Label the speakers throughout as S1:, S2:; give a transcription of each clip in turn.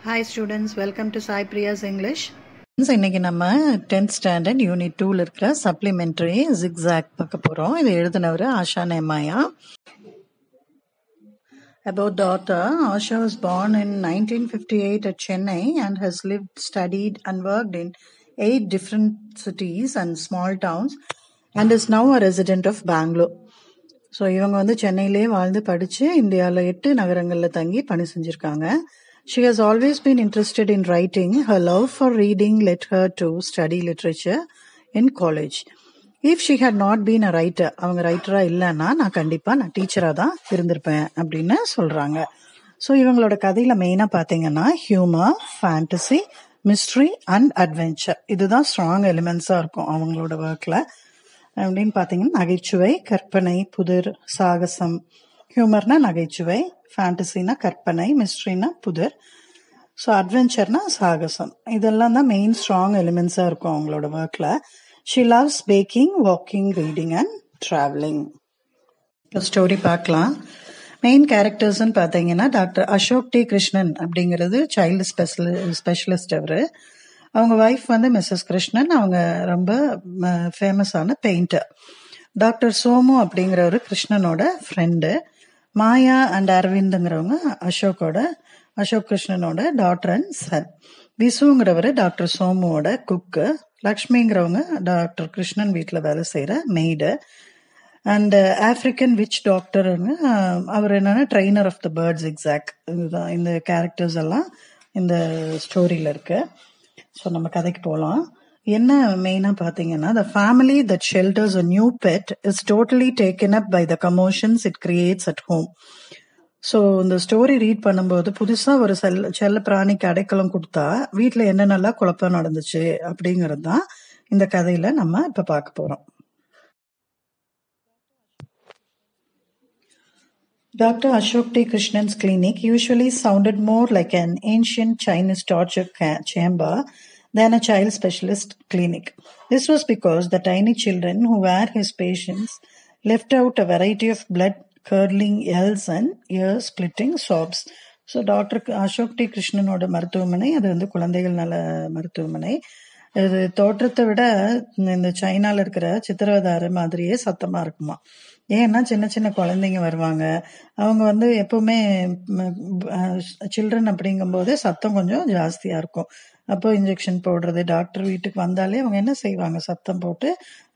S1: Hi students, welcome to Sai Priya's English.
S2: இன்னைக்கு நம்ம 10th standard unit 2ல இருக்கிற supplementary zigzag பார்க்க போறோம். இதை எழுதினவர் Asha நேமாயா. About the author, Asha was born in 1958 at Chennai and has lived, studied and worked in 8 different cities and small towns and is now a resident of Bangalore. So இவங்க சென்னையிலே வாழ்ந்து படித்து இந்தியாவில் 8 நகரங்களில் தங்கி பணி செஞ்சுருக்காங்க. She has always been interested in writing. Her love for reading led her to study literature in college. If she had not been a writer, அவங்க ரைட்டராக இல்லைன்னா நான் கண்டிப்பாக டீச்சராக தான் இருந்திருப்பேன் அப்படின்னு சொல்கிறாங்க. ஸோ இவங்களோட கதையில் மெயினாக பார்த்தீங்கன்னா humour, fantasy, mystery and adventure, இதுதான் ஸ்ட்ராங் எலிமெண்ட்ஸாக இருக்கும் அவங்களோட ஒர்க்கில். அப்படின்னு பார்த்தீங்கன்னா நகைச்சுவை, கற்பனை, புதிர், சாகசம். ஹியூமர்னா நகைச்சுவை, ஃபேண்டசினா கற்பனை, மிஸ்ட்ரினா புதிர், ஸோ அட்வென்ச்சர்னா சாகசம். இதெல்லாம் தான் மெயின் ஸ்ட்ராங் எலிமெண்ட்ஸாக இருக்கும் அவங்களோட ஒர்க்கில். She loves baking, walking, reading and travelling. இப்போ ஸ்டோரி பார்க்கலாம். மெயின் கேரக்டர்ஸ்ன்னு பார்த்தீங்கன்னா டாக்டர் அசோக் டி கிருஷ்ணன் அப்படிங்கிறது சைல்டு ஸ்பெஷலிஸ்ட். அவங்க ஒய்ஃப் மிஸ்ஸஸ் கிருஷ்ணன், அவங்க ரொம்ப ஃபேமஸான பெயிண்டர். டாக்டர் சோமு அப்படிங்கிறவர் கிருஷ்ணனோட ஃப்ரெண்டு. மாயா அண்ட் அரவிந்துங்கிறவங்க அசோக் கிருஷ்ணனோட டாட்டர் அண்ட் சன். விசுங்கிறவர் டாக்டர் சோமுவோட குக்கு. லக்ஷ்மிங்கிறவங்க டாக்டர் கிருஷ்ணன் வீட்டில் வேலை செய்கிற மெய்டு. அண்ட் ஆஃப்ரிக்கன் விச் டாக்டருங்க அவர் என்னன்னா trainer of the birds exact. இதுதான் இந்த கேரக்டர்ஸ் எல்லாம் இந்த ஸ்டோரியில் இருக்கு. ஸோ நம்ம கதைக்கு போகலாம். என்ன மெயினாக பார்த்தீங்கன்னா, the family that shelters a new pet is totally taken up by the commotions it creates at home. So இந்த ஸ்டோரி ரீட் பண்ணும்போது புதுசாக ஒரு செல்ல பிராணிக்கு அடைக்கலம் கொடுத்தா வீட்டில் என்னென்னலாம் குழப்பம் நடந்துச்சு அப்படிங்கிறது தான் இந்த கதையில் நம்ம இப்போ பார்க்க போகிறோம். Dr. Ashok T. Krishnan's clinic usually sounded more like an ancient Chinese torture chamber than a child specialist clinic. This was because the tiny children who were his patients left out a variety of blood-curdling yells and ear-splitting sobs. So doctor Ashok T கிருஷ்ணனோட மருத்துவமனை அது குழந்தைகள் நல மருத்துவமனை. இது தோற்றத்தை விட இந்த சைனால இருக்கிற சித்திரவதார மாதிரியே சத்தமா இருக்குமா. ஏன்னா சின்ன சின்ன குழந்தைங்க வருவாங்க, அவங்க எப்பவுமே சில்ட்ரன் அப்படிங்கும்போது சத்தம் கொஞ்சம் ஜாஸ்தியா இருக்கும். அப்போ இன்ஜெக்ஷன் போடுறது, டாக்டர் வீட்டுக்கு வந்தாலே அவங்க என்ன செய்வாங்க, சத்தம் போட்டு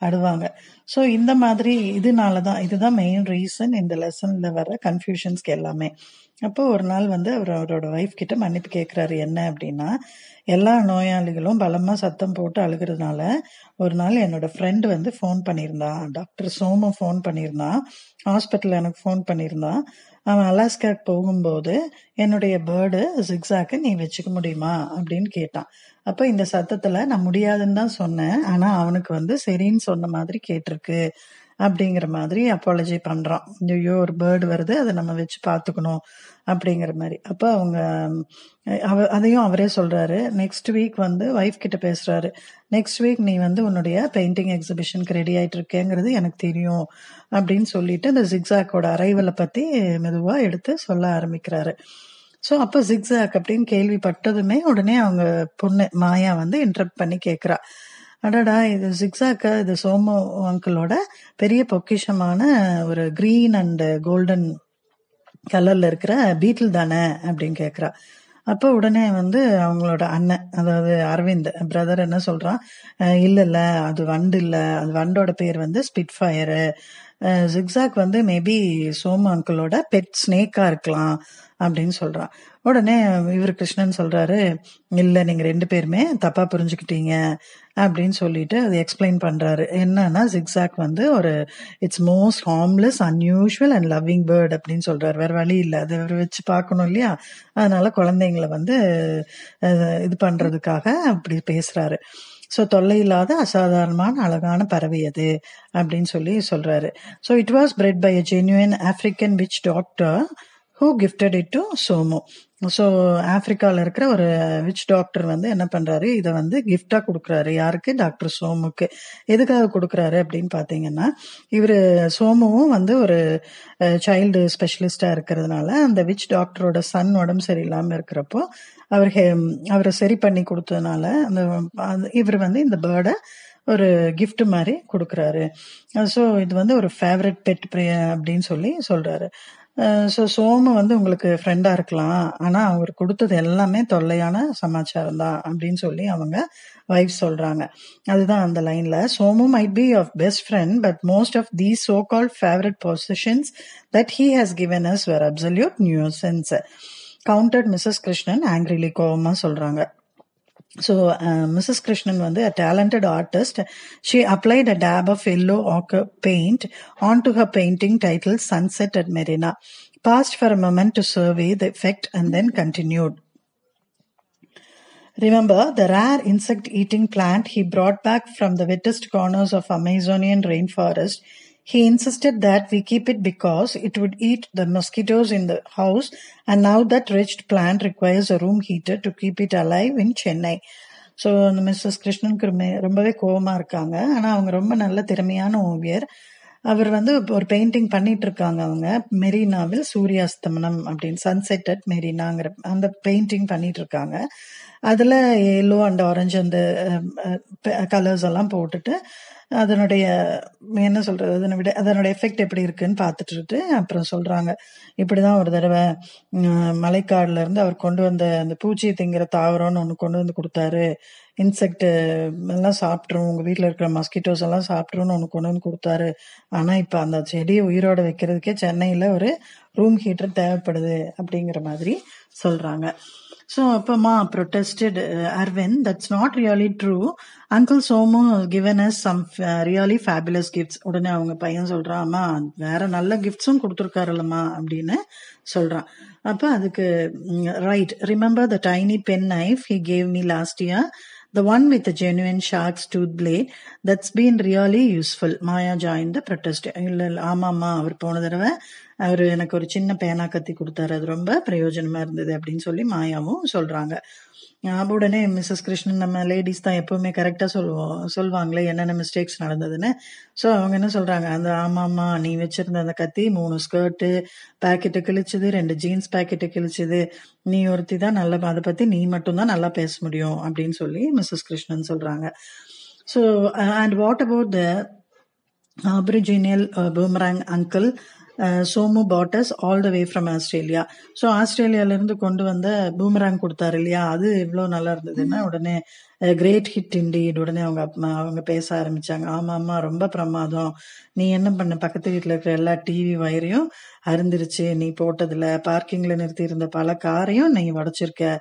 S2: அடுவாங்க. ஸோ இந்த மாதிரி இதுதான் மெயின் ரீசன் இந்த லெசன்ல வர கன்ஃபியூஷன்ஸ்க்கு எல்லாமே. அப்போ ஒரு நாள் அவரோட ஒய்ஃப் கிட்ட மன்னிப்பு கேட்கிறாரு. என்ன அப்படின்னா, எல்லா நோயாளிகளும் பலமா சத்தம் போட்டு அழுகிறதுனால ஒரு நாள் என்னோட ஃப்ரெண்டு ஃபோன் பண்ணியிருந்தான், டாக்டர் சோமு ஃபோன் பண்ணியிருந்தான், ஹாஸ்பிட்டல் எனக்கு ஃபோன் பண்ணியிருந்தான். அவன் அலாஸ்காக்கு போகும்போது என்னுடைய பேர்டு ஜிக்ஸாக்கு நீ வச்சுக்க முடியுமா அப்படின்னு கேட்டான். அப்போ இந்த சத்தத்துல நான் முடியாதுன்னு தான் சொன்னேன், ஆனா அவனுக்கு சரின்னு சொன்ன மாதிரி கேட்டிருக்கு அப்படிங்கிற மாதிரி அப்பாலஜி பண்றான். ஐயோ ஒரு பேர்டு வருது, அதை நம்ம வச்சு பார்த்துக்கணும் அப்படிங்கிற மாதிரி. அப்போ அதையும் அவரே சொல்றாரு. நெக்ஸ்ட் வீக் ஒய்ஃப் கிட்ட பேசுறாரு. நெக்ஸ்ட் வீக் நீ உன்னுடைய பெயிண்டிங் எக்ஸிபிஷனுக்கு ரெடி ஆயிட்டு இருக்கேங்கிறது எனக்கு தெரியும் அப்படின்னு சொல்லிட்டு இந்த ஜிக்ஸாக்கோட அரைவலை பத்தி மெதுவா எடுத்து சொல்ல ஆரம்பிக்கிறாரு. ஸோ அப்போ ஜிக்ஸாக் அப்படின்னு கேள்விப்பட்டதுமே உடனே அவங்க பொண்ணு மாயா இன்டரப்ட் பண்ணி கேட்குறா, அடடா இது ஜிக்ஸாக்கா, இது சோமு அங்கிளோட பெரிய பொக்கிஷமான ஒரு கிரீன் அண்ட் கோல்டன் கலர்ல இருக்கிற பீட்டில் தானே அப்படின்னு கேட்குறா. அப்போ உடனே அவங்களோட அண்ணன், அதாவது அரவிந்த் பிரதர் என்ன சொல்றான், இல்ல அது வண்டு இல்ல, அது வண்டோட பேர் Spitfire. Zigzag maybe Somu அங்கிளோட பெட் ஸ்னேக்கா இருக்கலாம் அப்படின்னு சொல்றான். உடனே இவர் கிருஷ்ணன் சொல்றாரு, இல்ல நீங்க 2 பேருமே தப்பா புரிஞ்சுக்கிட்டீங்க அப்படின்னு சொல்லிட்டு அது எக்ஸ்பிளைன் பண்றாரு. என்னன்னா ஜிக்ஸாக் ஒரு it's most harmless, unusual and loving bird அப்படின்னு சொல்றாரு. வேற வழி இல்லை, அதை வச்சு பார்க்கணும் இல்லையா, அதனால குழந்தைங்களை இது பண்றதுக்காக அப்படி பேசுறாரு. ஸோ தொல்லை இல்லாத அசாதாரணமான அழகான பறவை அது அப்படின்னு சொல்றாரு. So it was bred by a genuine African witch doctor who gifted it to Somu. So ஆப்பிரிக்காவில் இருக்கிற ஒரு விச் டாக்டர் வந்து என்ன பண்ணுறாரு, இதை வந்து கிஃப்டாக கொடுக்குறாரு. யாருக்கு? டாக்டர் சோமுக்கு. எதுக்காக கொடுக்குறாரு அப்படின்னு பார்த்தீங்கன்னா, இவர் சோமுவும் வந்து ஒரு சைல்டு ஸ்பெஷலிஸ்டாக இருக்கிறதுனால அந்த விச் டாக்டரோட சன் உடம்பு சரியில்லாமல் இருக்கிறப்போ அவரை சரி பண்ணி கொடுத்ததுனால இவர் வந்து இந்த பேர்டை ஒரு கிஃப்ட் மாதிரி கொடுக்குறாரு. ஸோ இது வந்து ஒரு ஃபேவரட் பெட் அப்படின்னு சொல்றாரு. ஸோ சோமு வந்து உங்களுக்கு ஃப்ரெண்டாக இருக்கலாம், ஆனால் அவர் கொடுத்தது எல்லாமே தொல்லையான சமாச்சாரம் தான் அப்படின்னு சொல்லி அவங்க வைஃப் சொல்கிறாங்க. அதுதான் அந்த லைனில். Somu might be of best friend, but most of these so called favourite positions that he has given us were absolute nuisance, countered Mrs Krishnan angrily, கோவமாக சொல்கிறாங்க. So Mrs. Krishnan was a talented artist. She applied a dab of yellow ochre paint onto her painting titled Sunset at Marina, paused for a moment to survey the effect and then continued. Remember the rare insect-eating plant he brought back from the wettest corners of Amazonian rainforest? He insisted that we keep it because it would eat the mosquitoes in the house, and now that wretched plant requires a room heater to keep it alive in Chennai. So அந்த Mrs கிருஷ்ணனுக்கு ரொம்பவே கோபமாக இருக்காங்க. ஆனால் அவங்க ரொம்ப நல்ல திறமையான ஓவியர். அவர் வந்து ஒரு பெயிண்டிங் பண்ணிட்டு இருக்காங்க. அவங்க மெரினாவில் சூரியாஸ்தமனம் அப்படின்னு, சன்செட் அட் மெரினாங்கிற அந்த பெயிண்டிங் பண்ணிட்டு இருக்காங்க. அதில் எல்லோ அண்ட் ஆரஞ்சு அந்த கலர்ஸ் எல்லாம் போட்டுட்டு அதனுடைய என்ன சொல்றது, அதனுடைய எஃபெக்ட் எப்படி இருக்குன்னு பார்த்துட்டு அப்புறம் சொல்றாங்க, இப்படிதான் ஒரு தடவை மலைக்காடுல இருந்து அவர் கொண்டு வந்த அந்த பூச்சியை திங்கிற தாவரம்னு ஒன்று கொண்டு வந்து கொடுத்தாரு. இன்செக்ட் எல்லாம் சாப்பிட்ரும், உங்க வீட்டில் இருக்கிற மஸ்கிட்டோஸ் எல்லாம் சாப்பிட்ருன்னு ஒன்று கொண்டு வந்து கொடுத்தாரு. ஆனா இப்ப அந்த செடியை உயிரோட வைக்கிறதுக்கே சென்னையில ஒரு ரூம் ஹீட்டர் தேவைப்படுது அப்படிங்கிற மாதிரி சொல்றாங்க. So Apama protested, Arvind, that's not really true. Uncle Somu has given us some really fabulous gifts. உடனே அவங்க பையன் சொல்றான், அம்மா வேற நல்ல கிஃப்ட்ஸும் கொடுத்துருக்காருல்லம்மா அப்படின்னு சொல்றான். அப்ப அதுக்கு right, remember the tiny pen knife he gave me last year, the one with the genuine shark's tooth blade, that's been really useful. Maya joined the protest. இல்ல ஆமாம்மா, அவர் போன தடவை அவர் எனக்கு ஒரு சின்ன பேனா கத்தி கொடுத்தாரு, அது ரொம்ப பிரயோஜனமா இருந்தது அப்படின்னு சொல்லி மாயாவும் சொல்றாங்க. உடனே மிஸ்ஸஸ் கிருஷ்ணன், நம்ம லேடிஸ் தான் எப்பவுமே கரெக்டா சொல்லுவாங்களே என்னென்ன மிஸ்டேக்ஸ் நடந்ததுன்னு. ஸோ அவங்க என்ன சொல்றாங்க, அந்த ஆமாம்மா நீ வச்சிருந்த அந்த கத்தி 3 ஸ்கர்ட்டு பேக்கெட்டு கிழிச்சுது, 2 ஜீன்ஸ் பேக்கெட்டு கிழிச்சுது, நீ ஒருத்தி தான் நல்ல, அதை பத்தி நீ மட்டும்தான் நல்லா பேச முடியும் அப்படின்னு சொல்லி மிஸ்ஸஸ் கிருஷ்ணன் சொல்றாங்க. So and what about the Aboriginal boomerang uncle? Somu bought us all the way from Australia. So ஆஸ்திரேலியால இருந்து கொண்டு வந்த பூமராங் கொடுத்தாரு இல்லையா, அது இவ்வளவு நல்லா இருந்ததுன்னா உடனே கிரேட் ஹிட் இண்டீட். உடனே அவங்க பேச ஆரம்பிச்சாங்க, ஆமா ஆமா ரொம்ப பிரமாதம், நீ என்ன பண்ண, பக்கத்து வீட்டுல இருக்கிற எல்லா டிவி வயரையும் அருந்துருச்சு, நீ போட்டதுல பார்க்கிங்ல நிறுத்தி இருந்த பல காரையும் நீ உடைச்சிருக்க,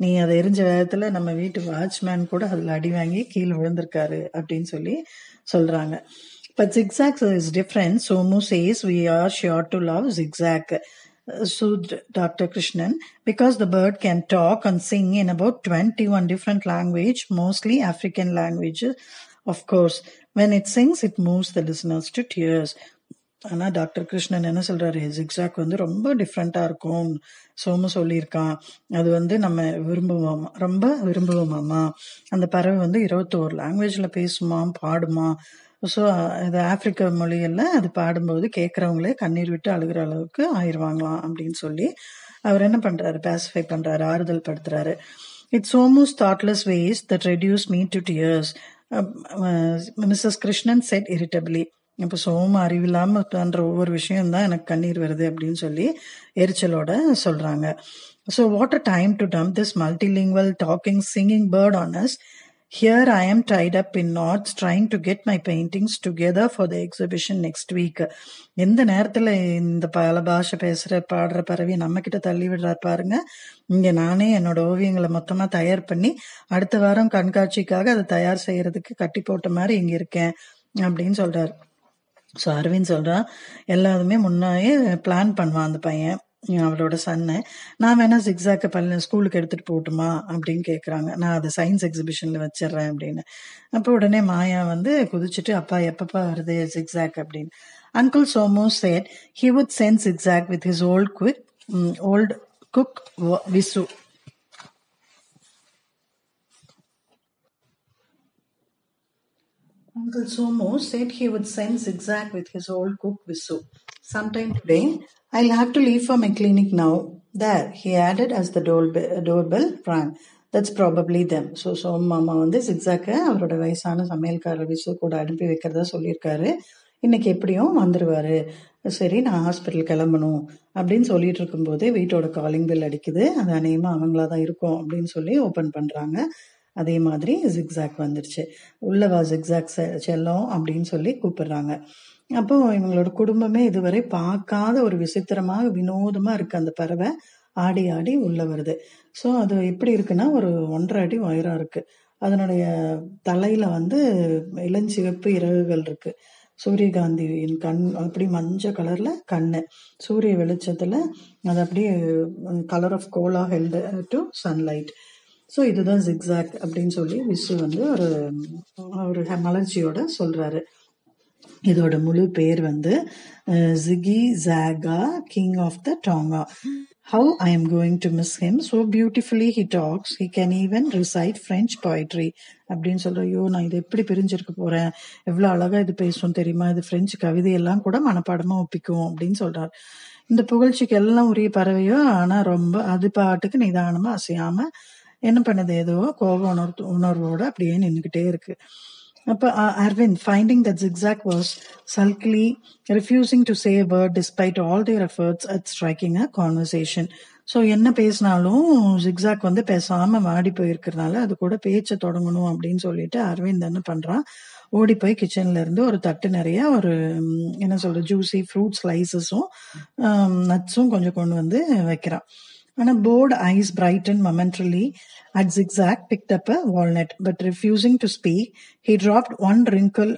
S2: நீ அதை எரிஞ்ச வேகத்துல நம்ம வீட்டு வாட்ச்மேன் கூட அதுல அடி வாங்கி கீழே விழுந்திருக்காரு அப்படின்னு சொல்லி சொல்றாங்க. But zigzag is different. Somu says we are sure to love zigzag, soothed Dr. Krishnan, because the bird can talk and sing in about 21 different languages, mostly African languages, of course. When it sings, it moves the listeners to tears. ஆனா doctor Krishnan என்ன சொல்றாரு, zigzag வந்து ரொம்ப டிஃப்ரெண்டா இருக்கும், சோமு சொல்லியிருக்கான், அது வந்து நம்ம ரொம்ப விரும்புவோமாமா, அந்த பறவை வந்து 21 லாங்குவேஜ்ல பேசுமா, பாடுமா. ஸோ இது ஆப்பிரிக்க மொழியில் அது பாடும்போது கேட்குறவங்களே கண்ணீர் விட்டு அழுகிற அளவுக்கு ஆயிடுவாங்களாம் அப்படின்னு சொல்லி அவர் என்ன பண்றாரு, பேசிஃபை பண்றாரு, ஆறுதல் படுத்துறாரு. It's Somu's thoughtless ways that reduce me to tears, Mrs Krishnan said irritably. இப்போ சோமு அறிவில்லாம பண்ற ஒவ்வொரு விஷயம் தான் எனக்கு கண்ணீர் வருது அப்படின்னு சொல்லி எரிச்சலோட சொல்றாங்க. So what a time to dump this multilingual talking singing bird on us. Here I am tied up in knots trying to get my paintings together for the exhibition next week. எந்த நேரத்துல இந்த பல பாஷை பேசுற பாடுற பறவை நம்ம கிட்ட தள்ளி விடுறாரு பாருங்க. இங்க நானே என்னோட ஓவியங்களை மொத்தமா தயார் பண்ணி அடுத்த வாரம் கண்காட்சிக்காக அதை தயார் செய்யறதுக்கு கட்டி போட்ட மாதிரி இங்க இருக்கேன் அப்படின்னு சொல்றாரு. ஸோ அரவிந்த் சொல்றான், எல்லாருமே முன்னாயே பிளான் பண்ணுவான் அந்த பையன், அவளோட சன்னு. நான் வேணா ஜிக்ஸாக்க ஸ்கூலுக்கு எடுத்துட்டு போட்டுமா அப்படின்னு கேக்குறாங்க. நான் அதை சயின்ஸ் எக்ஸிபிஷன்ல வச்சிடறேன் அப்படின்னு. அப்போ உடனே மாயா வந்து குதிச்சுட்டு, அப்பா எப்பப்பா வருது ஜிக்ஸாக் அப்படின்னு. Uncle Somu said he would send zigzag with his old quick old cook Visu. Uncle Somo said he would send Zigzag with his old cook Visu sometime today. I'll have to leave for my clinic now. There, he added as the doorbell rang. That's probably them. So மாமா வந்து ஜிக்ஸாக்க அவரோட வயசான சமையல்காரர் விசு கூட அனுப்பி வைக்கிறதா சொல்லியிருக்காரு. இன்னைக்கு எப்படியும் வந்துடுவாரு. சரி, நான் ஹாஸ்பிட்டல் கிளம்பணும் அப்படின்னு சொல்லிட்டு இருக்கும்போதே வீட்டோட காலிங் பெல் அடிக்குது. அது அநேகமாக அவங்களா தான் இருக்கும் அப்படின்னு சொல்லி ஓப்பன் பண்ணுறாங்க. அதே மாதிரி ஜிக்ஸாக் வந்துடுச்சு. உள்ளவா ஜிக்ஸாக் செல்லம் அப்படின்னு சொல்லி கூப்பிடுறாங்க. அப்போ இவங்களோட குடும்பமே இதுவரை பார்க்காத ஒரு விசித்திரமாக வினோதமாக இருக்கு. அந்த பறவை ஆடி ஆடி உள்ள வருது. ஸோ அது எப்படி இருக்குன்னா, ஒரு 1.5 அடி உயரம் இருக்கு. அதனுடைய தலையில வந்து இளஞ்சிவப்பு இறகுகள் இருக்கு. சூரியகாந்தியின் கண் அப்படி மஞ்சள் கலர்ல கண்ணு. சூரிய வெளிச்சத்துல அது அப்படியே colour of cola held to sunlight. So இதுதான் ஜிக்ஸாக் அப்படின்னு சொல்லி விசு வந்து ஒரு மலர்ச்சியோட சொல்றாரு. இதோட முழு பேர் வந்து Ziggy Zagga king of the Tonga. How I am going to miss him. So beautifully he talks. He can even recite French poetry. அப்படின்னு சொல்ற. ஐயோ, நான் இதை எப்படி பிரிஞ்சிருக்க போறேன், எவ்வளவு அழகா இது பேசும் தெரியுமா, இது பிரெஞ்சு கவிதையெல்லாம் கூட மனப்பாடமா ஒப்பிக்கும் அப்படின்னு சொல்றாரு. இந்த புகழ்ச்சிக்கு எல்லாம் உரிய பறவையோ, ஆனா ரொம்ப அது பாட்டுக்கு நிதானமா அசையாம என்ன பண்ணுது, ஏதோ கோப உணர்வோட அப்படியே நின்றுகிட்டே இருக்கு. அப்ப Arvind, finding that Zigzag was sulkily refusing to say a word despite all their efforts at striking a conversation. So என்ன பேசினாலும் ஜிக்ஸாக் வந்து பேசாம வாடி போயிருக்கிறதுனால அது கூட பேச்சை தொடங்கணும் அப்படின்னு சொல்லிட்டு அரவிந்த் என்ன பண்றான், ஓடி போய் கிச்சன்ல இருந்து ஒரு தட்டு நிறைய ஒரு என்ன சொல்ற ஜூசி ஃப்ரூட் ஸ்லைசஸும் நட்ஸும் கொஞ்சம் கொண்டு வந்து வைக்கிறான். ஆனா bored eyes brightened momentarily at Zigzag picked up a walnut, but refusing to speak, he dropped one wrinkled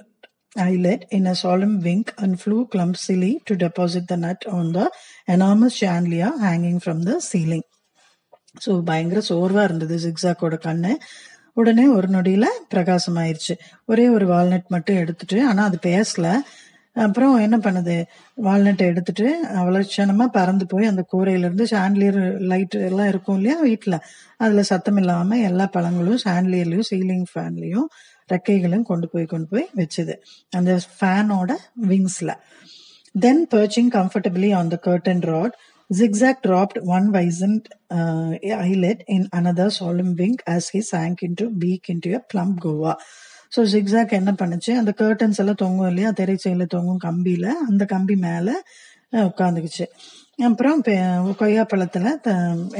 S2: eyelid in a solemn wink and flew clumsily to deposit the nut on the enormous chandelier hanging from the ceiling. So பயங்கர சோர்வா இருந்தது ஜிக்ஸாக்கோட கண்ணு. உடனே ஒரு நொடியில பிரகாசம் ஆயிடுச்சு. ஒரே ஒரு வால்நட் மட்டும் எடுத்துட்டு, ஆனா அது பேசல. அப்புறம் என்ன பண்ணுது, வால்நட்டை எடுத்துட்டு அவலட்சணமா பறந்து போய் அந்த கூரையில இருந்து சாண்ட்லியர் லைட் எல்லாம் இருக்கும் இல்லையா வீட்டுல, அதுல சத்தம் இல்லாம எல்லா பழங்களும் சாண்ட்லியர்லயும் சீலிங் ஃபேன்லயும் ரெக்கைகளும் கொண்டு போய் வச்சுது அந்த ஃபேனோட விங்ஸ்ல. Then perching comfortably on the curtain rod, Zigzag dropped one wizened eyelid in another solemn wink as he sank into a plump guava. So zigzag என்ன பண்ணுச்சு, அந்த கர்டன்ஸ் எல்லாம் தொங்கும் இல்லையா, திரைச்சையில தொங்கும் கம்பியில, அந்த கம்பி மேல உட்காந்துக்குச்சு. அப்புறம் கொய்யாப்பழத்துல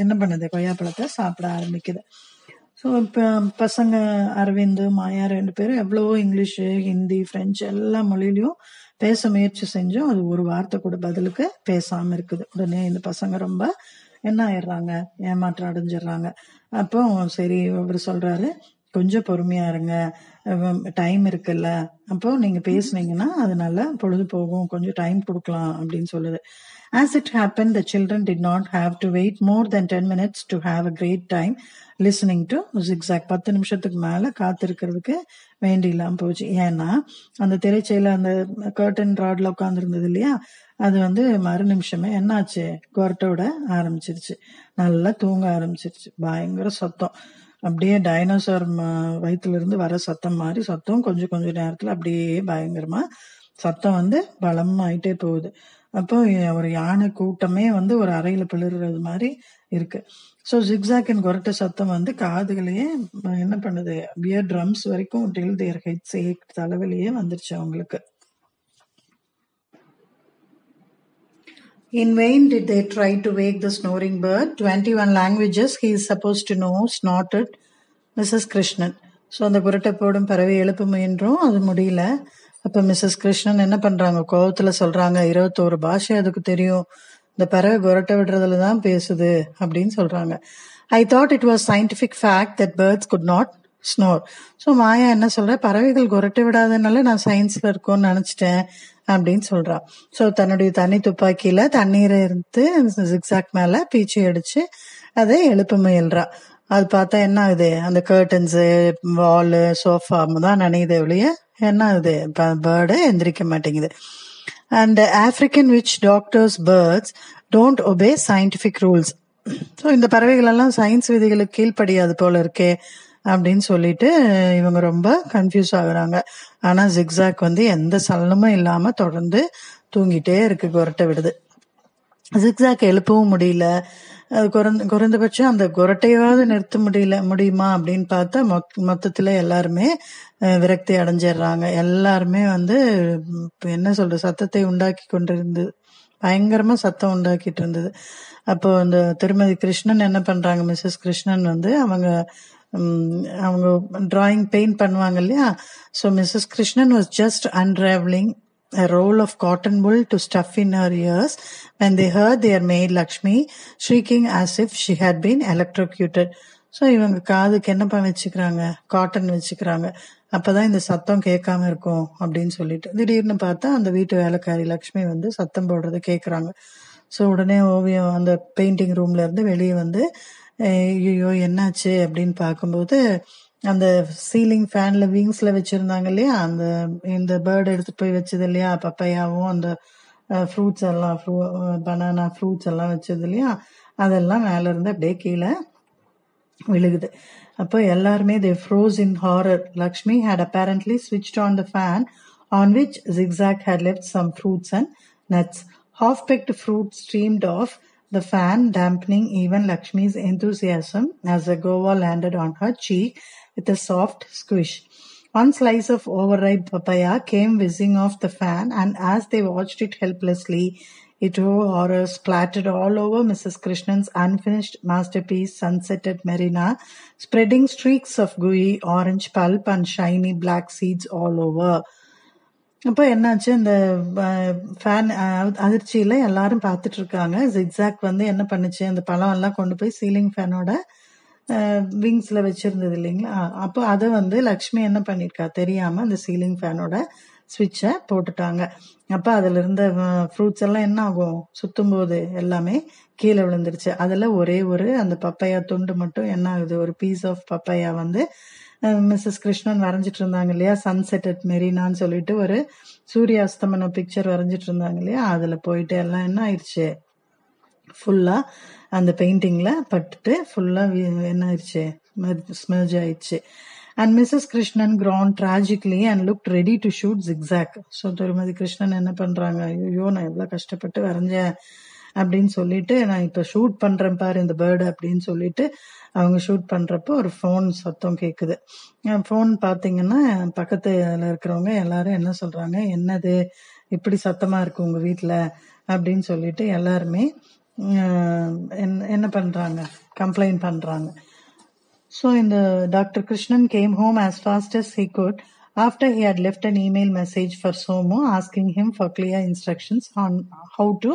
S2: என்ன பண்ணுது, கொய்யாப்பழத்தை சாப்பிட ஆரம்பிக்குது. ஸோ இப்போ பசங்க அரவிந்த் மாயா 2 பேரும் எவ்வளவோ இங்கிலீஷு ஹிந்தி பிரெஞ்சு எல்லா மொழியிலையும் பேச முயற்சி செஞ்சும் அது ஒரு வார்த்தை கூட பதிலுக்கு பேசாம இருக்குது. உடனே இந்த பசங்க ரொம்ப என்ன ஆயிடுறாங்க, ஏமாற்றம் அடைஞ்சிடுறாங்க. அப்போ சரி அவர் சொல்றாரு, கொஞ்சம் பொறுமையா இருங்க, டைம் இருக்குல்ல, அப்போ நீங்க பேசுனீங்கன்னா அது நல்லா பொழுது போகும், கொஞ்சம் டைம் கொடுக்கலாம் அப்படின்னு சொல்லுது. As it happened, the children did not have to wait more than 10 minutes to have a great time listening to Zigzag. 10 நிமிஷத்துக்கு மேல காத்திருக்கிறதுக்கு வேண்டி இல்லாம போச்சு. ஏன்னா அந்த திரைச்சையில அந்த கர்டன் ராட்ல உட்கார்ந்து இருந்தது இல்லையா, அது வந்து மறு நிமிஷமே என்னாச்சு, கொரட்டோட ஆரம்பிச்சிருச்சு, நல்லா தூங்க ஆரம்பிச்சிருச்சு. பயங்கர சத்தம், அப்படியே டைனோசர் வயிற்றுல இருந்து வர சத்தம் மாதிரி சத்தம். கொஞ்சம் நேரத்துல அப்படியே பயங்கரமா சத்தம் வந்து பலமாயிட்டே போகுது. அப்போ ஒரு யானை கூட்டமே வந்து ஒரு அறையில பிளறது மாதிரி இருக்கு. ஸோ ஜிக்ஸாக்கின் கொரட்ட சத்தம் வந்து காதுகளையே என்ன பண்ணுது, பியர் ட்ரம்ஸ் வரைக்கும் டில் தேர் ஹெட்ஸ் ஏக், தலைவலியே வந்துருச்சு அவங்களுக்கு. In vain did they try to wake the snoring bird. 21 languages he is supposed to know, snorted Mrs. Krishnan. So அந்த குரட்டை போடும் பறவை எழுப்ப முயன்றும் அது முடியல. அப்ப மிஸ்ஸஸ் கிருஷ்ணன் என்ன பண்றாங்க, கோவத்துல சொல்றாங்க, 21 பாஷை அதுக்கு தெரியும், இந்த பறவை குரட்டை விடுறதுல தான் பேசுது அப்படின்னு சொல்றாங்க. I thought it was scientific fact that birds could not snore. So Maya என்ன சொல்ற, பறவைகள் குரட்டை விடாதனால நான் சயின்ஸ்ல இருக்கோன்னு நினைச்சிட்டேன் அப்படின்னு சொல்றா. ஸோ தன்னுடைய தனி துப்பாக்கியில தண்ணீரை எடுத்து ஜிக்ஸாக் மேல பீச்சி அடிச்சு அதை எழுப்ப முயல்றா. அது பார்த்தா என்ன ஆகுது, அந்த கர்டன்ஸு வாலு சோஃபா தான் நனையுது ஒழிய என்ன ஆகுது, பேர்டு எந்திரிக்க மாட்டேங்குது. And the African witch doctor's birds don't obey scientific rules. So இந்த பறவைகளெல்லாம் சயின்ஸ் விதிகளுக்கு கீழ்ப்படியாது போல இருக்கே அப்படின்னு சொல்லிட்டு இவங்க ரொம்ப கன்ஃபியூஸ் ஆகுறாங்க. ஆனால் ஜிக்ஸாக் வந்து எந்த சலனமும் இல்லாமல் தொடர்ந்து தூங்கிட்டே இருக்கு, கொரட்டை விடுது. ஜிக்ஸாக் எழுப்பவும் முடியல. குறைந்தபட்சம் அந்த கொரட்டையாவது நிறுத்த முடியுமா அப்படின்னு பார்த்தா மொத்தத்துல எல்லாருமே விரக்தி அடைஞ்சிடுறாங்க. எல்லாருமே வந்து என்ன சொல்ற சத்தத்தை உண்டாக்கி கொண்டிருந்தது, பயங்கரமா சத்தம் உண்டாக்கிட்டு இருந்தது. அப்போ அந்த திருமதி கிருஷ்ணன் என்ன பண்றாங்க, மிஸ்ஸஸ் கிருஷ்ணன் வந்து அவங்க டிராயிங் பெயிண்ட் பண்ணுவாங்க இல்லையா. So Mrs Krishnan was just unravelling a roll of cotton wool to stuff in her ears when they heard their maid Lakshmi shrieking as if she had been electrocuted. So இவங்க காதுக்கு என்ன வச்சுக்கிறாங்க, cotton வச்சுக்கிறாங்க. அப்பதான் இந்த சத்தம் கேட்காம இருக்கும் அப்படின்னு சொல்லிட்டு திடீர்னு பார்த்தா அந்த வீட்டு வேலைக்காரி லக்ஷ்மி வந்து சத்தம் போடுறத கேட்குறாங்க. ஸோ உடனே ஓவியம் அந்த பெயிண்டிங் ரூம்ல இருந்து வெளியே வந்து ஐயோ என்னாச்சு அப்படின்னு பார்க்கும்போது அந்த சீலிங் ஃபேன்ல விங்ஸ்ல வச்சிருந்தாங்க இல்லையா, அந்த இந்த பேர்டு எடுத்துட்டு போய் வச்சது இல்லையா, பப்பையாவும் அந்த ஃப்ரூட்ஸ் எல்லாம் பனானா ஃப்ரூட்ஸ் எல்லாம் வச்சது இல்லையா, அதெல்லாம் மேல இருந்து அப்படியே கீழே விழுகுது. அப்போ எல்லாருமே they froze in horror. Lakshmi had apparently switched on the fan on which Zigzag had left some fruits and nuts. Half-picked fruit streamed off the fan, dampening even Lakshmi's enthusiasm as the guava landed on her cheek with a soft squish. One slice of overripe papaya came whizzing off the fan, and as they watched it helplessly, it horror splattered all over Mrs. Krishnan's unfinished masterpiece, Sunset at Marina, spreading streaks of gooey orange pulp and shiny black seeds all over. அப்போ என்னாச்சு, இந்த fan அதிர்ச்சியில எல்லாரும் பார்த்துட்டு இருக்காங்க. Zigzag வந்து என்ன பண்ணுச்சு, அந்த பழம் எல்லாம் கொண்டு போய் சீலிங் ஃபேனோட விங்ஸ்ல வச்சிருந்தது இல்லைங்களா. அப்போ அதை வந்து லக்ஷ்மி என்ன பண்ணிருக்கா தெரியாம அந்த சீலிங் ஃபேனோட ஸ்விட்சை போட்டுட்டாங்க. அப்ப அதுல இருந்த ஃப்ரூட்ஸ் எல்லாம் என்ன ஆகும், சுத்தும் போது எல்லாமே கீழே விழுந்துருச்சு. அதுல ஒரே ஒரு அந்த பப்பையா துண்டு மட்டும் என்ன ஆகுது, ஒரு பீஸ் ஆஃப் பப்பையா வந்து மிஸ்ஸஸ் கிருஷ்ணன் வரைஞ்சிட்டு இருந்தாங்க இல்லையா, சன்செட் அட் மெரினான்னு சொல்லிட்டு ஒரு சூரிய அஸ்தமன பிக்சர் வரைஞ்சிட்டு இருந்தாங்க இல்லையா, அதுல போயிட்டு எல்லாம் என்ன ஆயிடுச்சு, ஃபுல்லா அந்த பெயிண்டிங்ல பட்டுட்டு ஃபுல்லா என்ன ஆயிடுச்சு, ஸ்மெர்ஜ் ஆயிடுச்சு. And Mrs. Krishnan groaned tragically and looked ready to shoot Zigzag. So திருமதி கிருஷ்ணன் என்ன பண்றாங்க, ஐயோ நான் எவ்வளவு கஷ்டப்பட்டு வரைஞ்சேன் அப்படின்னு சொல்லிட்டு நான் இப்ப ஷூட் பண்றேன் பாரு இந்த பேர்டு அப்படின்னு சொல்லிட்டு அவங்க ஷூட் பண்றப்போ ஒரு ஃபோன் சத்தம் கேக்குது. ஃபோன் பாத்தீங்கன்னா பக்கத்துல இருக்கிறவங்க எல்லாரும் என்ன சொல்றாங்க, என்னது இப்படி சத்தமா இருக்கு உங்க வீட்டுல அப்படின்னு சொல்லிட்டு எல்லாருமே என்ன பண்றாங்க, கம்ப்ளைண்ட் பண்றாங்க. So Dr. Krishnan came home as fast as he could after he had left an email message for Somu asking him for clear instructions on how to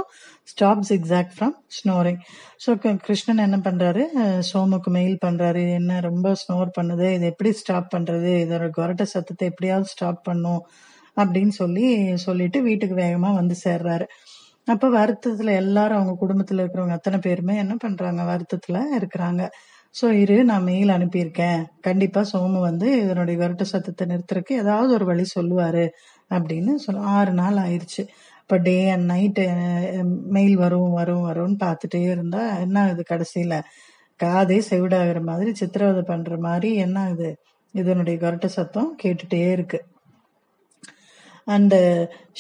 S2: stop Zigzag from snoring. So Krishnan என்ன பண்றாரு, சோமுக்கு mail பண்றாரு, என்ன ரொம்ப snore பண்ணுது, இது எப்படி stop பண்றது, இதோட கொரட்டை சத்தத்தை எப்படியாவது ஸ்டாப் பண்ணும் அப்படின்னு சொல்லிட்டு வீட்டுக்கு வேகமா வந்து சேர்றாரு. அப்ப வருத்தத்துல எல்லாரும் அவங்க குடும்பத்துல இருக்கிறவங்க அத்தனை பேருமே என்ன பண்றாங்க, வருத்தத்துல இருக்கிறாங்க. ஸோ நான் மெயில் அனுப்பியிருக்கேன், கண்டிப்பா சோமு வந்து இதனுடைய கொரட்டை சத்தத்தை நிறுத்துறதுக்கு ஏதாவது ஒரு வழி சொல்லுவாரு அப்படின்னு 6 நாள் ஆயிடுச்சு. இப்போ டே அண்ட் நைட் மெயில் வரும்னு பார்த்துட்டே இருந்தா என்ன ஆகுது, கடைசியில காதே செவிடாகிற மாதிரி சித்திரவதை பண்ற மாதிரி என்ன ஆகுது, இதனுடைய கொரட்டை சத்தம் கேட்டுட்டே இருக்கு. And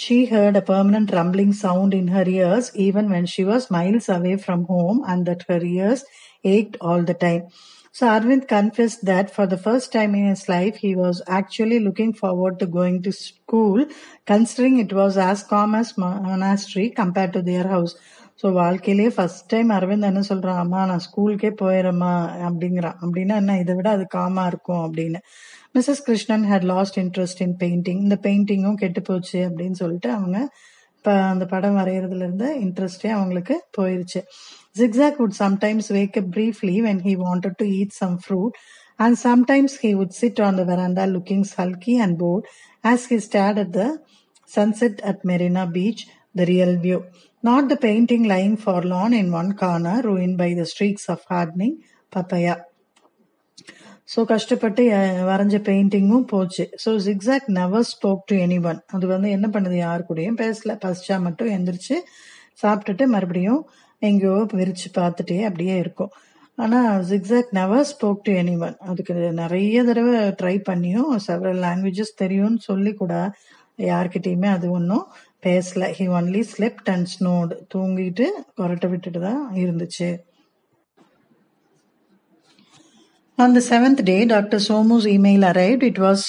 S2: she heard a permanent rumbling sound in her ears even when she was miles away from home, and that her ears ached all the time. So Arvind confessed that for the first time in his life he was actually looking forward to going to school, considering it was as calm as monastery compared to their house. So வாழ்க்கையிலேயே first time Aravind என்ன சொல்றான், அம்மா நான் ஸ்கூலுக்கே போயிடறேம்மா அப்படிங்கிறான். அப்படின்னா என்ன, இதை விட அது காமா இருக்கும் அப்படின்னு. Mrs Krishnan had lost interest in painting. இந்த பெயிண்டிங்கும் கெட்டு போச்சு அப்படின்னு சொல்லிட்டு அவங்க அந்த படம் வரைகிறதுல இருந்த இன்ட்ரெஸ்டே அவங்களுக்கு போயிருச்சு. Zigzag would sometimes wake up briefly when he wanted to eat some fruit, and sometimes he would sit on the veranda looking sulky and bored as he stared at the sunset at Marina Beach, the real view, not the painting lying forlorn in one corner ruined by the streaks of hardening papaya. So கஷ்டப்பட்டு வரைஞ்ச பெயிண்டிங்கும் போச்சு. So zigzag never spoke to any one. அது வந்து என்ன பண்ணுது, யாரு கூடயும் பேசல, பசிச்சா மட்டும் எந்திரிச்சு சாப்பிட்டுட்டு மறுபடியும் எங்கேயோ விரிச்சு பார்த்துட்டே அப்படியே இருக்கும். ஆனால் zigzag never spoke to anyone. அதுக்கு நிறைய தடவை ட்ரை பண்ணியும் செவரல் லாங்குவேஜஸ் தெரியும்னு சொல்லி கூட யார்கிட்டயுமே அது ஒன்றும் பேசல. He only slept and snored. தூங்கிட்டு கொரட்டை விட்டுட்டு தான் இருந்துச்சு. On the 7th day, Dr. Somu's email arrived. It was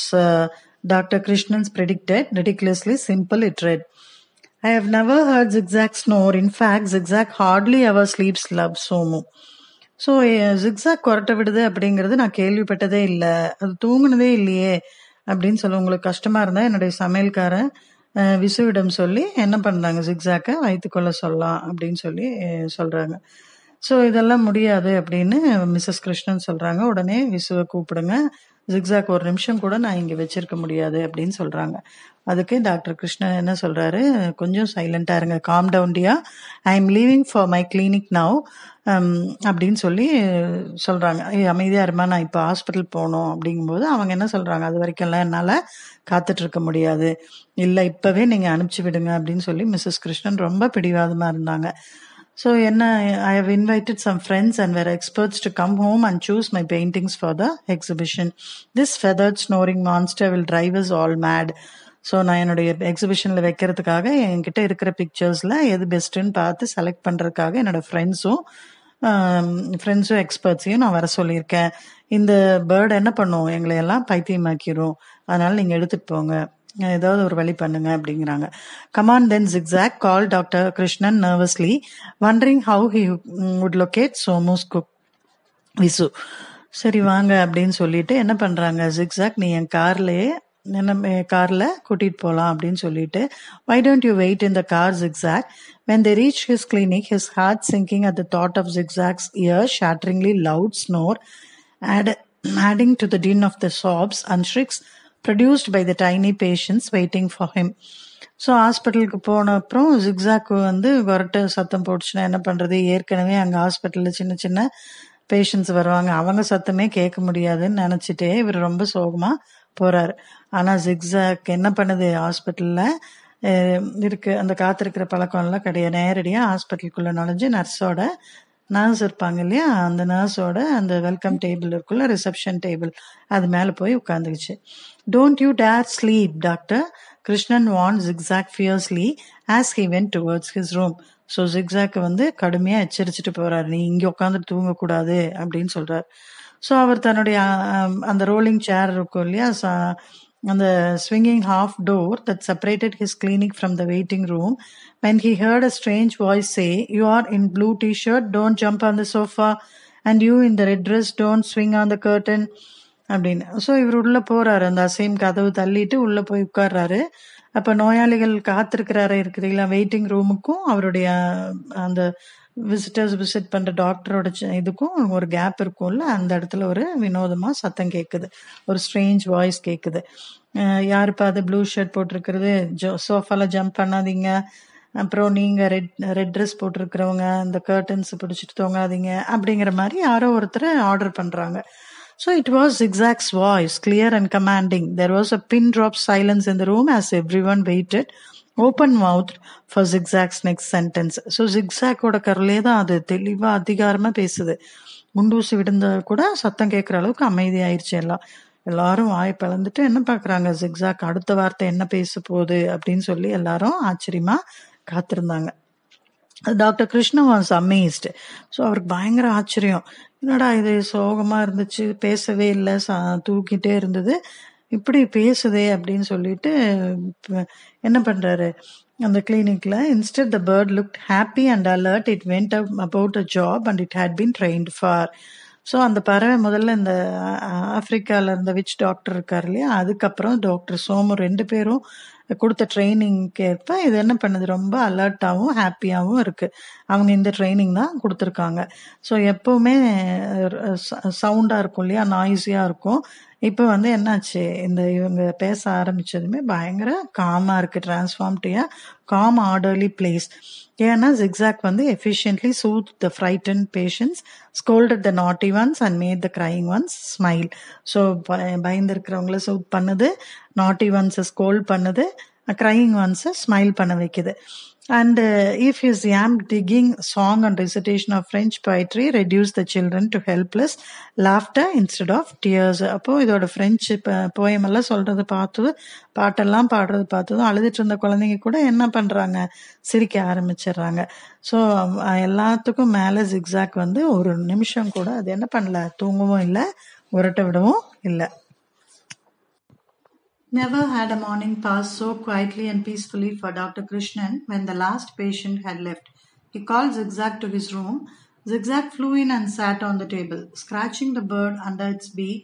S2: Dr. Krishnan's predicted, ridiculously simple. It read, I have never heard Zigzag snore. In fact, Zigzag hardly ever sleeps, love Somu. So Zigzag கொரட்டை விடுது அப்படிங்கிறது நான் கேள்விப்பட்டதே இல்லை, அது தூங்குனதே இல்லையே அப்படின்னு சொல்ல. உங்களுக்கு கஷ்டமாக இருந்தால் என்னுடைய சமையல்காரன் விசுவிடம் சொல்லி என்ன பண்ணுறாங்க, ஜிக்ஸாக்கை வைத்துக்கொள்ள சொல்லலாம் அப்படின்னு சொல்லி சொல்கிறாங்க. ஸோ இதெல்லாம் முடியாது அப்படின்னு மிஸ்ஸஸ் கிருஷ்ணன் சொல்கிறாங்க. உடனே விசுவை கூப்பிடுங்க, ஜிக்ஸாக் ஒரு நிமிஷம் கூட நான் இங்கே வச்சிருக்க முடியாது அப்படின்னு சொல்கிறாங்க. அதுக்கு டாக்டர் கிருஷ்ணன் என்ன சொல்கிறாரு, கொஞ்சம் சைலண்ட்டாக இருங்க, calm down dear, I am leaving for my clinic now அப்படின்னு சொல்லி சொல்கிறாங்க. அமைதியாக இருமா, நான் இப்போ ஹாஸ்பிட்டல் போகணும் அப்படிங்கும்போது அவங்க என்ன சொல்கிறாங்க, அது வரைக்கும்லாம் என்னால் காத்துட்ருக்க முடியாது, இல்லை இப்போவே நீங்கள் அனுப்பிச்சி விடுங்க அப்படின்னு சொல்லி மிஸ்ஸஸ் கிருஷ்ணன் ரொம்ப பிடிவாதமாக இருந்தாங்க. So, I have invited some friends and were experts to come home and choose my paintings for the exhibition. This feathered snoring monster will drive us all mad. So நான் என்னுடைய எக்ஸிபிஷனில் வைக்கிறதுக்காக என்கிட்ட இருக்கிற பிக்சர்ஸில் எது பெஸ்ட்டுன்னு பார்த்து செலக்ட் பண்ணுறதுக்காக என்னோடய ஃப்ரெண்ட்ஸும் எக்ஸ்பர்ட்ஸையும் நான் வர சொல்லியிருக்கேன். இந்த பேர்டு என்ன பண்ணும், எங்களை எல்லாம் பைத்தியமாக்கிரும், அதனால் நீங்கள் எடுத்துகிட்டு போங்க, ஏதாவது ஒரு வழி பண்ணுங்க அப்படிங்கிறாங்க. Come on then Zigzag, call doctor Krishnan nervously, wondering how he would locate Somu's cook Visu. சரி வாங்க அப்படின்னு சொல்லிட்டு என்ன பண்ணுறாங்க, ஜிக்ஸாக் நீ என் காரில் கூட்டிகிட்டு போகலாம் அப்படின்னு சொல்லிட்டு, why don't you wait in the car Zigzag. When they reached his clinic, his heart sinking at the thought of Zigzag's ear-shatteringly loud snore, adding to the din of the sobs and shrieks produced by the tiny patients waiting for him. So ஹாஸ்பிட்டலுக்கு போன அப்புறம் ஜிக்ஸாக்கு கொரட்டை சத்தம் போட்டுச்சுன்னா என்ன பண்ணுறது, ஏற்கனவே அங்கே ஹாஸ்பிட்டலில் சின்ன சின்ன பேஷண்ட்ஸ் வருவாங்க, அவங்க சத்தமே கேட்க முடியாதுன்னு நினச்சிட்டே இவர் ரொம்ப சோகமாக போகிறார். ஆனால் ஜிக்ஸாக் என்ன பண்ணுது, ஹாஸ்பிட்டலில் இருக்குது அந்த காத்திருக்கிற பழக்கம்லாம் கிடையாது, நேரடியாக ஹாஸ்பிட்டலுக்குள்ளே நுழைஞ்சு நர்ஸ் இருப்பாங்க இல்லையா, அந்த நர்ஸோட அந்த வெல்கம் டேபிள் இருக்குல்ல, ரிசப்ஷன் டேபிள், அது மேலே போய் உட்காந்துக்குச்சு. Don't you dare sleep doctor, Krishnan warned Zigzag fiercely as he went towards his room. So ஜிக்ஸாக்கை கடுமையாக எச்சரிச்சுட்டு போகிறார், நீ இங்கே உட்காந்துட்டு தூங்கக்கூடாது அப்படின்னு சொல்கிறார். ஸோ அவர் தன்னுடைய அந்த ரோலிங் சேர் இருக்கும் இல்லையா, அந்த swinging half door that separated his clinic from the waiting room, when he heard a strange voice say, you are in blue t-shirt, don't jump on the sofa, and you in the red dress, don't swing on the curtain அப்படின்னு. So இவர் உள்ளே போகிறாரு, அந்த அசைம் கதவு தள்ளிட்டு உள்ளே போய் உட்கார்றாரு. அப்போ நோயாளிகள் காத்திருக்கிறாரு இருக்கிறீங்களா வெயிட்டிங் ரூமுக்கும் அவருடைய அந்த விசிட்டர்ஸ் விசிட் பண்ணுற டாக்டரோட இதுக்கும் ஒரு கேப் இருக்கும்ல, அந்த இடத்துல ஒரு வினோதமாக சத்தம் கேட்குது, ஒரு ஸ்ட்ரேஞ்ச் வாய்ஸ் கேட்குது. யாருப்பா அது ப்ளூ ஷர்ட் போட்டிருக்கிறது, சோஃபாவில் ஜம்ப் பண்ணாதீங்க, அப்புறம் நீங்கள் ரெட் ட்ரெஸ் போட்டிருக்கிறவங்க இந்த கர்டன்ஸ் பிடிச்சிட்டு தூங்காதீங்க அப்படிங்கிற மாதிரி யாரோ ஒருத்தர் ஆர்டர் பண்ணுறாங்க. So it was Zigzag's voice, clear and commanding. There was a pin-drop silence in the room as everyone waited open-mouthed for Zigzag's next sentence. So Zigzag-ஓட கரலே தான் அது தெளிவாக அதிகாரமாக பேசுது. குண்டூசி விடுந்த கூட சத்தம் கேட்குற அளவுக்கு அமைதியாயிருச்சு. எல்லாரும் வாய் பிளந்துட்டு என்ன பார்க்குறாங்க, ஜிக்ஸாக் அடுத்த வார்த்தை என்ன பேச போகுது அப்படின்னு சொல்லி எல்லாரும் ஆச்சரியமாக காத்திருந்தாங்க. Doctor Krishnan was amazed. So அவருக்கு பயங்கர ஆச்சரியம், என்னடா இது சோகமாக இருந்துச்சு, பேசவே இல்லை, தூக்கிட்டே இருந்தது, இப்படி பேசுதே அப்படின்னு சொல்லிட்டு என்ன பண்ணுறாரு அந்த கிளினிக்கில். Instead the bird looked happy and alert, it went about a job and it had been trained for. So அந்த பறவை முதல்ல இந்த ஆப்பிரிக்காவில் இருந்த விச் டாக்டர் இருக்கார் இல்லையா, அதுக்கப்புறம் டாக்டர் சோமு 2 பேரும் கொடுத்த ட்ரைனிங்க்கு ஏற்ப இது என்ன பண்ணுது, ரொம்ப அலர்ட்டாகவும் ஹாப்பியாகவும் இருக்குது. அவங்க இந்த ட்ரைனிங் தான் கொடுத்துருக்காங்க. ஸோ எப்போவுமே சவுண்டாக இருக்கும் இல்லையா, நாய்ஸியாக இருக்கும். இப்போ என்னாச்சு, இவங்க பேச ஆரம்பித்ததுமே பயங்கர காமாக இருக்குது, transform to a calm orderly place. ஏன்னா zigzag efficiently soothed the frightened patients, scolded the naughty ones and made the crying ones smile. So பயந்துருக்கிறவங்கள சூத் பண்ணுது, நாட்டி ஒன்ஸை ஸ்கோல்ட் பண்ணுது, crying ones smile பண்ண வைக்குது. And if his yam digging song and recitation of French poetry reduced the children to helpless laughter instead of tears. அப்போ இதோட French poem எல்லாம் சொல்றது பார்த்தது, பாட்டெல்லாம் பாடுறது பார்த்ததும் அழுதுட்டு இருந்த குழந்தைங்க கூட என்ன பண்றாங்க, சிரிக்க ஆரம்பிச்சிடுறாங்க. ஸோ எல்லாத்துக்கும் மேலே ஜிக்ஸாக் வந்து ஒரு நிமிஷம் கூட அது என்ன பண்ணல, தூங்கவும் இல்லை, உரட்ட விடவும் இல்லை. Never had a morning passed so quietly and peacefully for Dr. Krishnan when the last patient had left. He called Zigzag to his room. Zigzag flew in and sat on the table. Scratching the bird under its beak,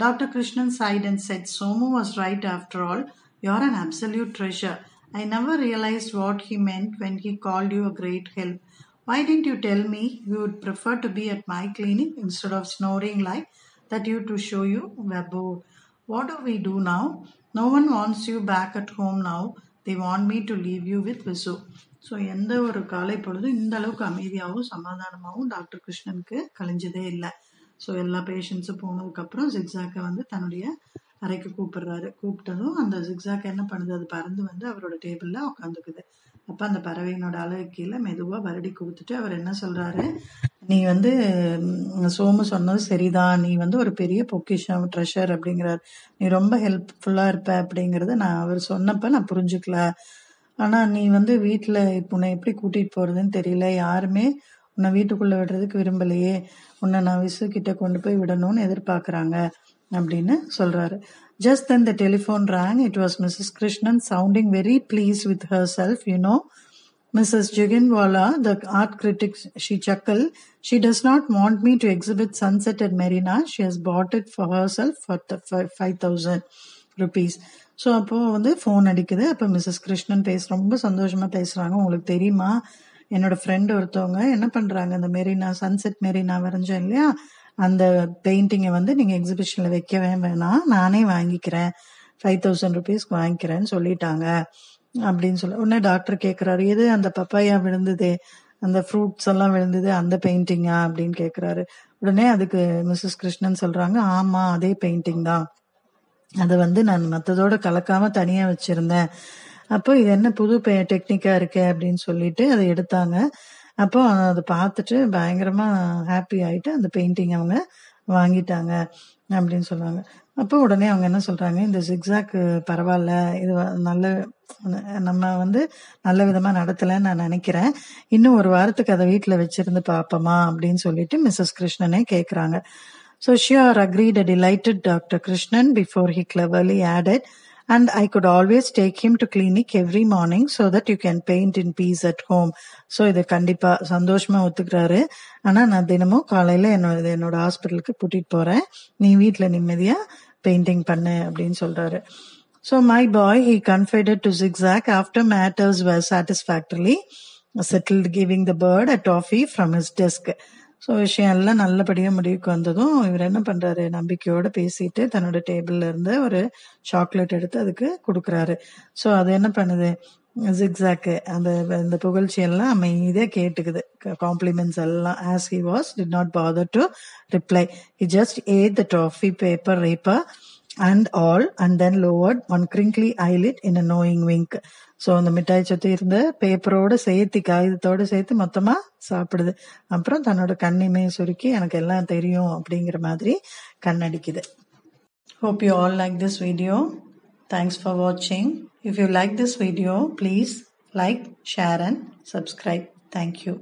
S2: Dr. Krishnan sighed and said, Somu was right after all. You're an absolute treasure. I never realized what he meant when he called you a great help. Why didn't you tell me you would prefer to be at my clinic instead of snoring like that you to show you were bored? What do we do now? No one wants you back at home now. They want me to leave you with Visu. So எந்த ஒரு காலை பொழுதும் இந்த அளவுக்கு அமைதியாகவும் சமாதானமாகவும் doctor கிருஷ்ணனுக்கு கழிஞ்சதே இல்லை. So எல்லா பேஷண்ட்ஸும் போனதுக்கப்புறம் ஜிக்ஸாக்கை வந்து தன்னுடைய அறைக்கு கூப்பிடுறாரு. கூப்பிட்டதும் அந்த ஜிக்ஸாக் என்ன பண்ணுது, அது பறந்து வந்து அவரோட டேபிளில் உட்காந்துக்குது. அப்போ அந்த பறவையினோட அழகு கீழே மெதுவாக வருடி கொடுத்துட்டு அவர் என்ன சொல்கிறாரு, நீ வந்து சோமு சொன்னது சரிதான், நீ வந்து ஒரு பெரிய பொக்கிஷம் ட்ரெஷர் அப்படிங்கிறார், நீ ரொம்ப ஹெல்ப்ஃபுல்லாக இருப்ப அப்படிங்கிறத அவர் சொன்னப்போ நான் புரிஞ்சுக்கல. ஆனால் நீ வந்து வீட்டில் இப்போ உன்னை எப்படி கூட்டிகிட்டு போகிறதுன்னு தெரியல, யாருமே உன்னை வீட்டுக்குள்ளே விடுறதுக்கு விரும்பலையே, உன்னை நான் விசு கிட்ட கொண்டு போய் விடணும்னு எதிர்பார்க்குறாங்க அப்படின்னு சொல்கிறாரு. Just then the telephone rang. It was Mrs. Krishnan sounding very pleased with herself. You know, Mrs. Juginwala, the art critic, she chuckled. She does not want me to exhibit Sunset at Marina. She has bought it for herself for 5,000 rupees. So அப்போது வந்து phone அடிக்குது. அப்போ Mrs Krishnan ரொம்ப சந்தோஷமாக பேசுகிறாங்க. உங்களுக்கு தெரியுமா, என்னோட ஃப்ரெண்டு ஒருத்தவங்க என்ன பண்ணுறாங்க, அந்த மெரினா சன்செட் மெரினா வரைஞ்சேன் இல்லையா, அந்த பெயிண்டிங்கை வந்து நீங்கள் எக்ஸிபிஷனில் வைக்கவே வேணாம், நானே வாங்கிக்கிறேன், 5,000 rupeesக்கு வாங்கிக்கிறேன்னு சொல்லிட்டாங்க அப்படின்னு சொல்ல உடனே டாக்டர் கேட்குறாரு, எது அந்த பப்பாயா விழுந்தது, அந்த ஃப்ரூட்ஸ் எல்லாம் விழுந்தது அந்த பெயிண்டிங்கா அப்படின்னு கேட்குறாரு. உடனே அதுக்கு மிஸ்ஸஸ் கிருஷ்ணன் சொல்கிறாங்க, ஆமாம் அதே பெயிண்டிங் தான், அதை வந்து நான் மற்றதோட கலக்காமல் தனியாக வச்சுருந்தேன். அப்போ இது என்ன புது டெக்னிக்காக இருக்கே அப்படின்னு சொல்லிட்டு அதை எடுத்தாங்க. அப்போ அதை பார்த்துட்டு பயங்கரமாக ஹாப்பி ஆகிட்டு அந்த பெயிண்டிங் அவங்க வாங்கிட்டாங்க அப்படின்னு சொல்லுவாங்க. அப்போ உடனே அவங்க என்ன சொல்கிறாங்க, இந்த ஜிக்ஸாக் பரவாயில்ல, இது நல்ல நம்ம வந்து நல்ல விதமாக நடத்தலைன்னு நான் நினைக்கிறேன், இன்னும் ஒரு வாரத்துக்கு அதை வீட்டில் வச்சுருந்து பார்ப்போமா அப்படின்னு சொல்லிட்டு மிஸ்ஸஸ் கிருஷ்ணனே கேட்குறாங்க. So sure, agreed a delighted Dr. Krishnan before he cleverly added, and I could always take him to clinic every morning so that you can paint in peace at home. So இதை கண்டிப்பாக சந்தோஷமாக ஒத்துக்கிறாரு. ஆனால் நான் தினமும் காலையில் என்னோட ஹாஸ்பிட்டலுக்கு கூட்டிகிட்டு போகிறேன், நீ வீட்டில் நிம்மதியாக பெயிண்டிங் பண்ணு அப்படின்னு சொல்கிறாரு. So my boy, he confided to Zigzag after matters were satisfactorily settled, giving the bird a toffee from his desk. So விஷயம் எல்லாம் நல்லபடியாக முடிவுக்கு வந்ததும் இவர் என்ன பண்ணுறாரு, நம்பிக்கையோடு பேசிட்டு தன்னோட டேபிளில் இருந்து ஒரு சாக்லேட் எடுத்து அதுக்கு கொடுக்குறாரு. ஸோ அது என்ன பண்ணுது, ஜிக்ஸாக்கு அந்த புகழ்ச்சியெல்லாம் அமைதியாக கேட்டுக்குது, காம்ப்ளிமெண்ட்ஸ் எல்லாம். As he was did not bother to reply, he just add the toffee paper rapper and all, and then lowered one crinkly eyelid in a knowing wink. So அந்த மிட்டாய் சுற்றி இருந்த பேப்பரோடு சேர்த்து காகிதத்தோடு சேர்த்து மொத்தமாக சாப்பிடுது. அப்புறம் தன்னோட கண்ணிமே சுருக்கி எனக்கு எல்லாம் தெரியும் அப்படிங்கிற மாதிரி கண்ணடிக்குது. Hope you all like this video. Thanks for watching. If you like this video, please like, share and subscribe. Thank you.